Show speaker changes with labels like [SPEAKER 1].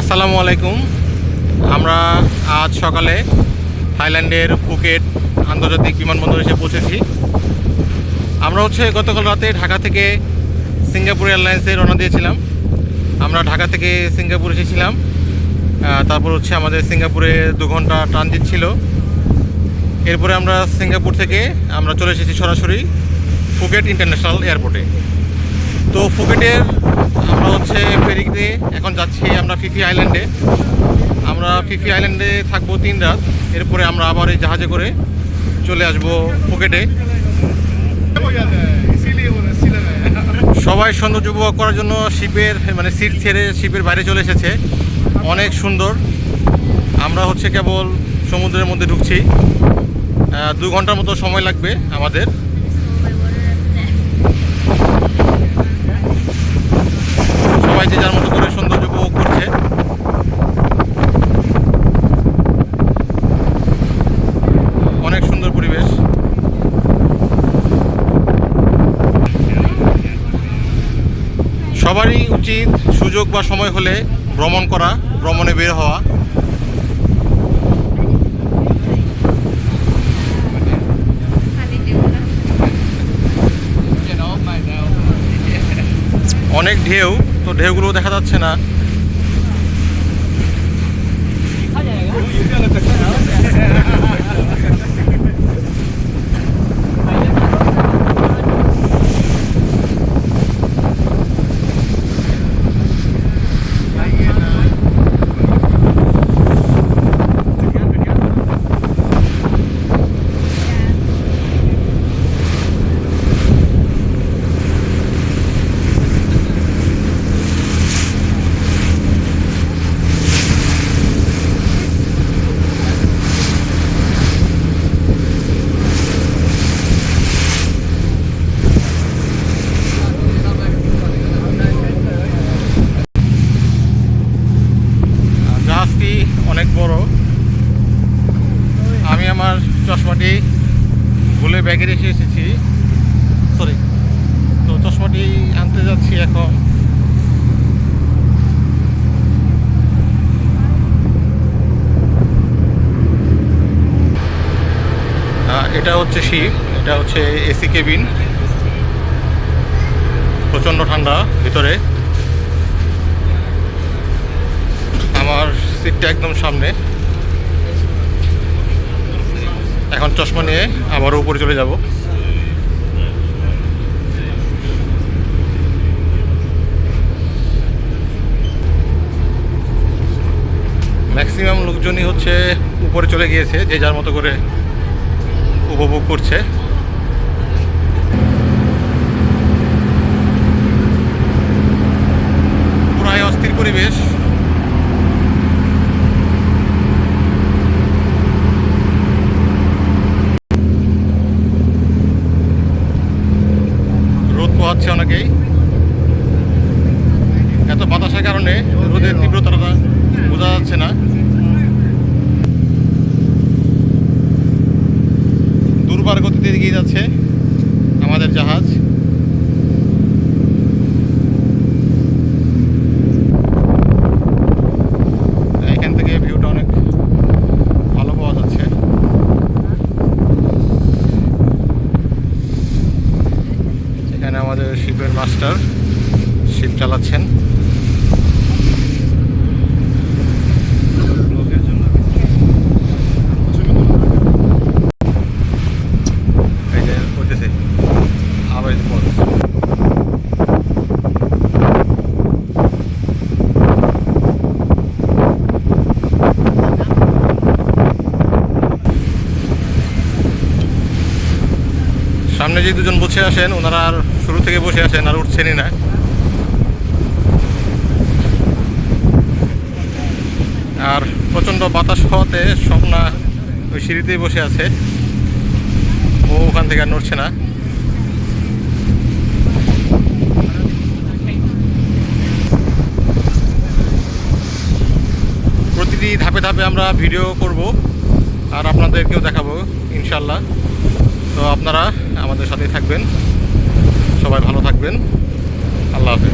[SPEAKER 1] আসসালামু আলাইকুম। আমরা আজ সকালে থাইল্যান্ডের ফুকেট আন্তর্জাতিক বিমানবন্দরে এসে পৌঁছেছি। আমরা গতকাল রাতে ঢাকা থেকে সিঙ্গাপুর এয়ারলাইন্সে রওনা দিয়েছিলাম। আমরা ঢাকা থেকে সিঙ্গাপুর এসেছিলাম, তারপর আমাদের সিঙ্গাপুরে 2 ঘন্টা ট্রানজিট ছিল। এরপরে আমরা সিঙ্গাপুর থেকে আমরা চলে এসেছি সরাসরি ফুকেট ইন্টারন্যাশনাল এয়ারপোর্টে। তো ফুকেটের আমরা ফেরিতে এখন যাচ্ছি আমরা ফিফি আইল্যান্ডে। আমরা ফিফি আইল্যান্ডে থাকবো 3 রাত। এরপরে আমরা আবার এই জাহাজে করে চলে আসবো ফুকেটে। সবাই সৌন্দর্য উপভোগ করার জন্য শিপের সিট ছেড়ে শিপের বাইরে চলে এসেছে। অনেক সুন্দর। আমরা কেবল সমুদ্রের মধ্যে ঢুকছি। 2 ঘন্টার মতো সময় লাগবে আমাদের। সবাই যে যার মতো করে সৌন্দর্য উপভোগ করছে। অনেক সুন্দর পরিবেশ। সবারই উচিত সুযোগ বা সময় হলে ভ্রমণে বের হওয়া। অনেক ঢেউ, তো ঢেউগুলো দেখা যাচ্ছে না। অনেক বড়। আমি আমার চশমাটি ভুলে ব্যাগে রেখে এসেছি, তো চশমাটি আনতে যাচ্ছি এখন। এটা শিপ, এটা এসি কেবিন। প্রচণ্ড ঠান্ডা ভিতরে। আমার সিটটা একদম সামনে। এখন চশমা নিয়ে আবারও উপরে চলে যাব। ম্যাক্সিমাম লোকজনই উপরে চলে গিয়েছে, যে যার মতো করে উপভোগ করছে। পুরাই অস্থির পরিবেশ। পোহাচ্ছে অনেকেই। এত বাতাসের কারণে রোদের তীব্রতাটা বোঝা যাচ্ছে না। দুর্বার গতিতে এগিয়ে যাচ্ছে আমাদের জাহাজ। এখান থেকে ভিউটা অনেক ভালো পাওয়া যাচ্ছে। এখানে আমাদের শিপের মাস্টার শিপ চালাচ্ছেন। সামনে যে 2জন বসে আসেন, ওনারা আর শুরু থেকে বসে আসেন, আর উঠছেনই না। আর প্রচণ্ড বাতাস হওয়াতে স্বপ্না ওই সিঁড়িতেই বসে আছে, ও ওখান থেকে আর নড়ছে না। প্রতিটি ধাপে ধাপে আমরা ভিডিও করব আর আপনাদেরকেও দেখাবো ইনশাল্লাহ। তো আপনারা আমাদের সাথেই থাকবেন। সবাই ভালো থাকবেন। আল্লাহ হাফেজ।